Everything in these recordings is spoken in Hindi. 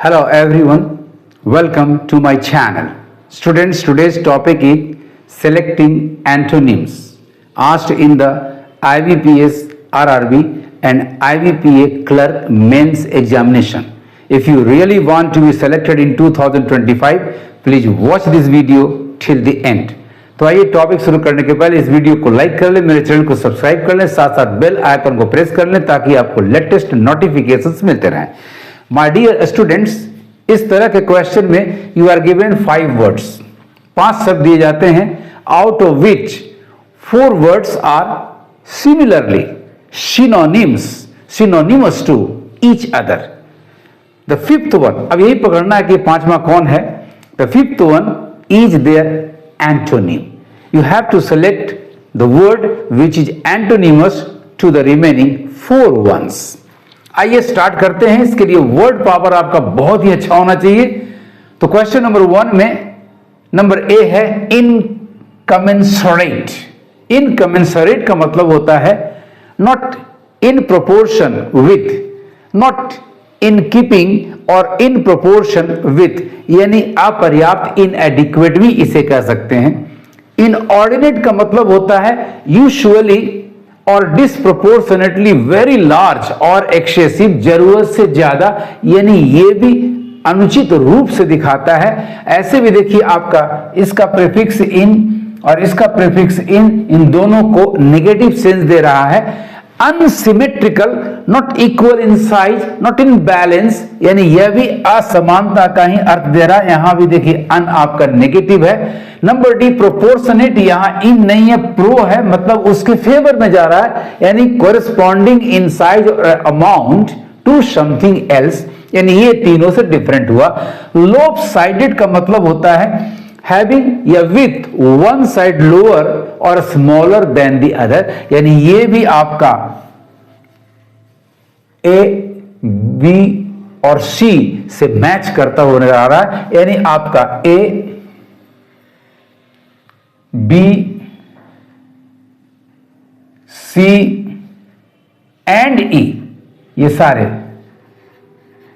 Hello everyone, welcome to my channel. Students, today's topic is selecting antonyms asked in the IBPS RRB and IBPA clerk mains examination. If you really want to be selected in 2025, please watch this video till the end. तो आइए टॉपिक शुरू करने के पहले इस वीडियो को लाइक कर लें, मेरे चैनल को सब्सक्राइब कर लें, साथ साथ बेल आइकन को प्रेस कर लें ताकि आपको लेटेस्ट नोटिफिकेशंस मिलते रहें। माय डियर स्टूडेंट्स, इस तरह के क्वेश्चन में यू आर गिवन 5 वर्ड्स, 5 शब्द दिए जाते हैं, out of which 4 words are similarly synonymous to each other. The 5th one, अब यही पकड़ना है कि पांचवा कौन है. The 5th one is their antonym. You have to select the word which is antonymous to the remaining 4 ones. आइए स्टार्ट करते हैं. इसके लिए वर्ड पावर आपका बहुत ही अच्छा होना चाहिए. तो क्वेश्चन नंबर 1 में नंबर ए है इनकमेंसरेट. इनकमेंसरेट का मतलब होता है not in proportion with, not in keeping और इन प्रोपोर्शन विथ, यानी अपर्याप्त, इनएडिक्वेट भी इसे कह सकते हैं. इनऑर्डिनेट का मतलब होता है यूजुअली और डिस्प्रोपोर्शनेटली वेरी लार्ज और एक्सेसिव, जरूरत से ज्यादा, यानी ये भी अनुचित रूप से दिखाता है. ऐसे भी देखिए आपका इसका प्रीफिक्स इन और इसका प्रीफिक्स इन दोनों को नेगेटिव सेंस दे रहा है. Unsymmetrical, not equal in size, not in balance, यानी यह भी असमानता का ही अर्थ दे रहा है. यहां भी देखिए अन आपका नेगेटिव है. नंबर डी प्रोपोर्शनेट, यहां इन नहीं है, प्रो है, मतलब उसके फेवर में जा रहा है, यानी कोरिस्पॉन्डिंग इन साइज और अमाउंट टू समथिंग एल्स, यानी ये तीनों से डिफरेंट हुआ. लोपसाइडेड का मतलब होता है हैविंग या विथ वन साइड लोअर और स्मॉलर देन द अदर, यानी ये भी आपका ए बी और सी से मैच करता हुआ नजर आ रहा है. यानी आपका ए बी सी एंड ई ये सारे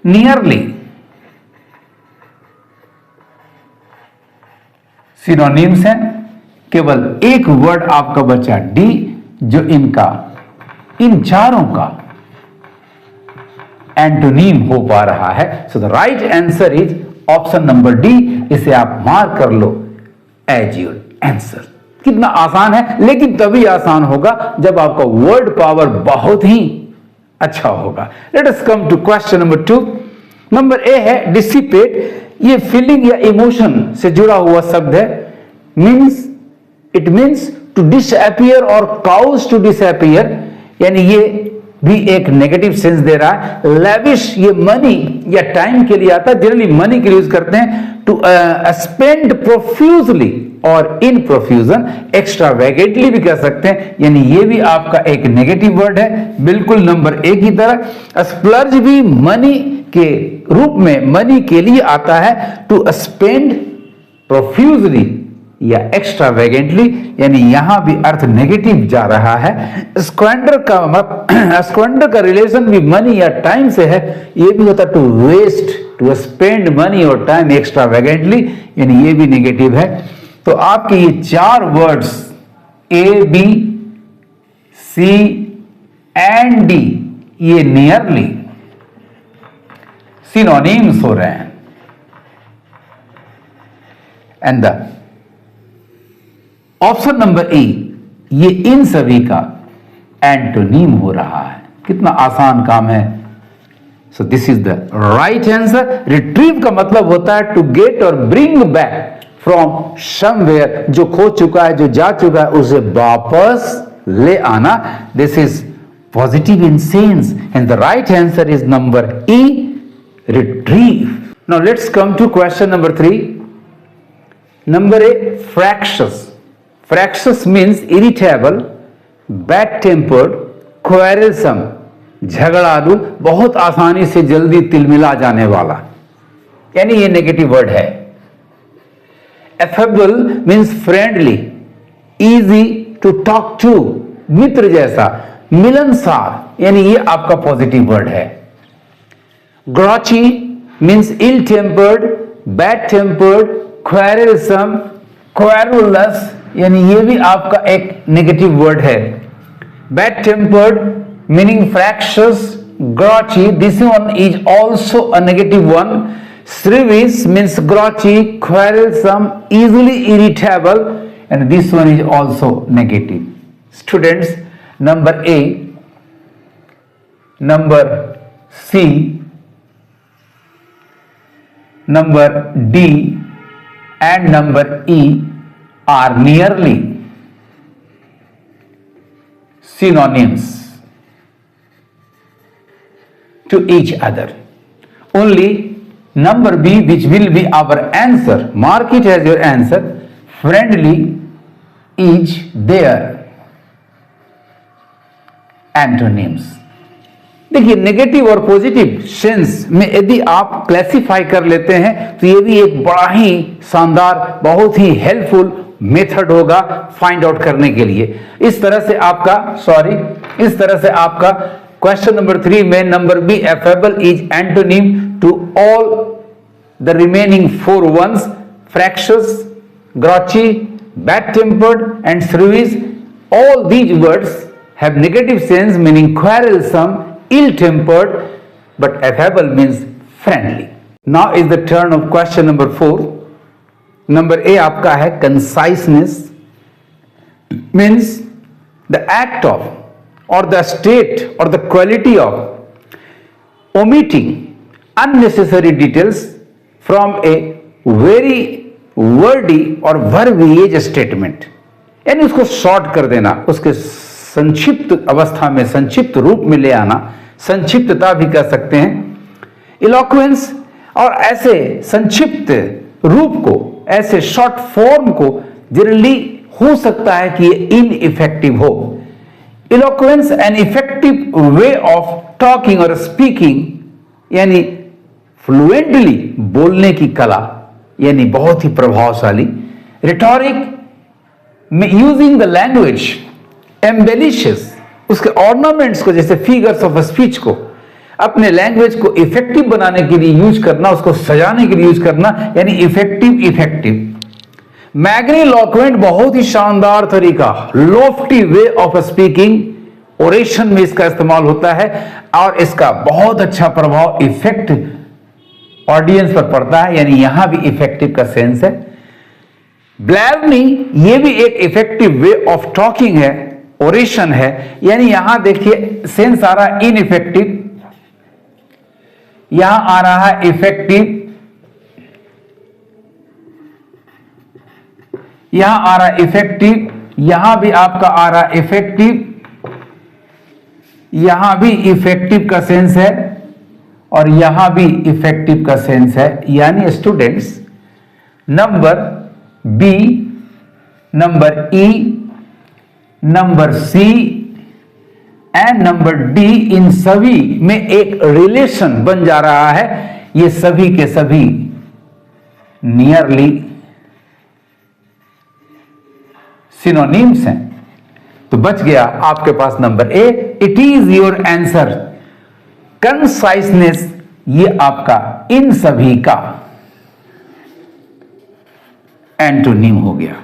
नियरली सिनोनिम्स हैं. केवल एक वर्ड आपका बचा डी, जो इनका इन चारों का एंटोनीम हो पा रहा है. So the right answer is option number D. इसे आप मार्क कर लो एज योर आंसर. कितना आसान है, लेकिन तभी आसान होगा जब आपका वर्ड पावर बहुत ही अच्छा होगा. Let us come to question number 2. Number A है डिसिपेट. ये फीलिंग या इमोशन से जुड़ा हुआ शब्द है. इट मीन्स टू डिसअपियर और काउज टू डिसअपियर, यानी ये भी एक नेगेटिव सेंस दे रहा है. लेविश ये मनी या टाइम के लिए आता है, जनरली मनी के लिए यूज करते हैं. टू स्पेंड प्रोफ्यूजली और इन प्रोफ्यूजन, एक्स्ट्रावेगेंटली भी कह सकते हैं, यानी ये भी आपका एक नेगेटिव वर्ड है, बिल्कुल नंबर ए की तरह. स्प्लर्ज भी मनी के रूप में मनी के लिए आता है. टू स्पेंड प्रोफ्यूजली या एक्स्ट्रावेगेंटली, यानी यहां भी अर्थ नेगेटिव जा रहा है. स्क्वेंडर का रिलेशन भी मनी या टाइम से है. ये भी होता to waste, to spend money और टाइम एक्स्ट्रावेगेंटली, यानी ये भी नेगेटिव है. तो आपके ये 4 words A B C and D ये नियरली सिनोनिम्स हो रहे हैं. And the option number A ये इन सभी का एंटोनीम हो रहा है. कितना आसान काम है. So this is the right answer. Retrieve का मतलब होता है टू गेट और ब्रिंग बैक फ्रॉम समवेयर, जो खो चुका है, जो जा चुका है, उसे वापस ले आना. This is positive in sense and the right answer is number E, retrieve. Now let's come to question number 3. Number A, fractious. Fractious means irritable, bad-tempered, quarrelsome, झगड़ालू, बहुत आसानी से जल्दी तिलमिला जाने वाला, यानी ये नेगेटिव वर्ड है. Affable means friendly, easy to talk to, मित्र जैसा, मिलनसार, यानी ये आपका पॉजिटिव वर्ड है. ग्रॉची means ill-tempered, bad-tempered, quarrelsome, querulous, यानी ये भी आपका एक नेगेटिव वर्ड है. Bad-tempered meaning fractious, grouchy, this one is also a negative one. Shrewish means grouchy, quarrelsome, easily irritable, and this one is also negative. Students, number A, number C, number D and number E are nearly synonyms to each other. Only number B, which will be our answer, mark it as your answer, friendly, is their antonyms. देखिए, नेगेटिव और पॉजिटिव सेंस में यदि आप क्लासिफाई कर लेते हैं तो ये भी एक बड़ा ही शानदार, बहुत ही हेल्पफुल मेथड होगा फाइंड आउट करने के लिए. इस तरह से आपका क्वेश्चन नंबर 3 में number B, affable is antonym to all the remaining 4 ones, fractious, grouchy, bad-tempered and shrewish. All these words have negative sense meaning quarrelsome, ill-tempered, but affable means friendly. Now is the turn of question number 4. Number A आपका है conciseness, means the act of or the state or the quality of omitting unnecessary details from a very wordy or verbiage statement. यानी उसको शॉर्ट कर देना, उसके संक्षिप्त अवस्था में, संक्षिप्त रूप में ले आना, संक्षिप्तता भी कह सकते हैं. इलोक्वेंस, और ऐसे संक्षिप्त रूप को, ऐसे शॉर्ट फॉर्म को जनरली हो सकता है कि ये इनइफेक्टिव हो. Eloquence an effective way of talking और स्पीकिंग, यानी फ्लुएंटली बोलने की कला, यानी बहुत ही प्रभावशाली. रिटोरिक में यूजिंग द लैंग्वेज एम्बेलिशेस, उसके ऑर्नामेंट्स को, जैसे फिगर्स ऑफ स्पीच को, अपने लैंग्वेज को इफेक्टिव बनाने के लिए यूज करना, उसको सजाने के लिए यूज करना, यानी इफेक्टिव. मैग्नीलोक्वेंट, बहुत ही शानदार तरीका, Loftie way of speaking, oration में इसका इस्तेमाल होता है और इसका बहुत अच्छा प्रभाव इफेक्ट ऑडियंस पर पड़ता है, यानी यहां भी इफेक्टिव का सेंस है. ब्लैवनी, ये भी एक इफेक्टिव वे ऑफ टॉकिंग है, ओरेशन है, यानी यहां देखिए सेंस आ रहा है इनइफेक्टिव, यहां आ रहा है इफेक्टिव, यहां आ रहा है इफेक्टिव, यहां भी आपका आ रहा है इफेक्टिव, यहां भी इफेक्टिव का सेंस है और यहां भी इफेक्टिव का सेंस है. यानी students, number B, number E, number C and number D, इन सभी में एक रिलेशन बन जा रहा है. ये सभी के सभी नियरली सिनोनिम्स हैं. तो बच गया आपके पास number A, it is your answer. Conciseness, ये आपका इन सभी का एंटोनिम हो गया.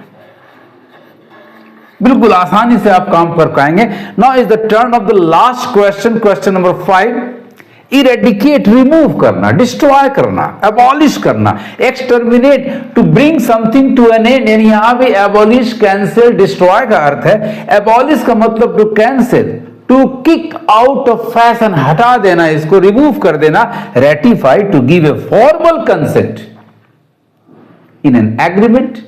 बिल्कुल आसानी से आप काम कर पाएंगे. Now is the turn of the last question, question number 5. Eradicate, remove करना, डिस्ट्रॉय करना, एबॉलिश करना, exterminate, to bring something to an end. यानी यहां भी एबॉलिश, कैंसिल, डिस्ट्रॉय का अर्थ है. एबॉलिश का मतलब to cancel, to kick out of fashion, हटा देना, इसको रिमूव कर देना. Ratify, to give a formal consent in an agreement,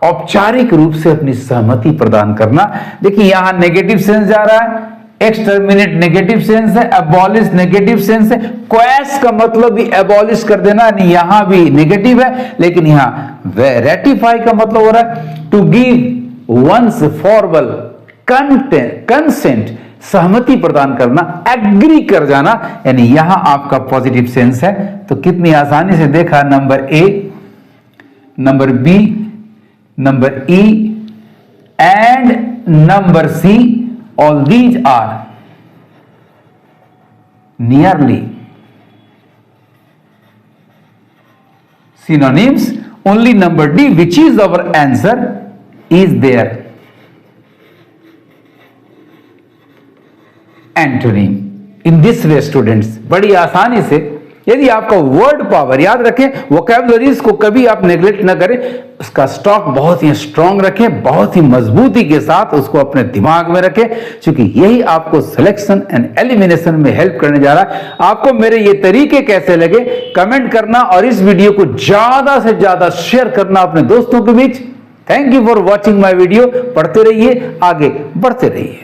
औपचारिक रूप से अपनी सहमति प्रदान करना. देखिए यहां नेगेटिव सेंस जा रहा है, एक्सटर्मिनेट नेगेटिव सेंस है, एबॉलिश नेगेटिव सेंस है, क्वैश का मतलब भी एबॉलिश कर देना, यहां भी नेगेटिव है, लेकिन यहां रेटिफाई का मतलब हो रहा है to give once formal consent, सहमति प्रदान करना, एग्री कर जाना, यानी यहां आपका पॉजिटिव सेंस है. तो कितनी आसानी से देखा, number A, number B, number E and number C, all these are nearly synonyms. Only number D, which is our answer, is there. Antonym. In this way students, बड़ी आसानी से, यदि आपका वर्ड पावर याद रखें, वोकैबुलरीज को कभी आप नेग्लेक्ट ना करें, उसका स्टॉक बहुत ही स्ट्रांग रखें, बहुत ही मजबूती के साथ उसको अपने दिमाग में रखें, क्योंकि यही आपको सिलेक्शन एंड एलिमिनेशन में हेल्प करने जा रहा है। आपको मेरे ये तरीके कैसे लगे कमेंट करना और इस वीडियो को ज्यादा से ज्यादा शेयर करना अपने दोस्तों के बीच। Thank you for watching my video. पढ़ते रहिए, आगे बढ़ते रहिए।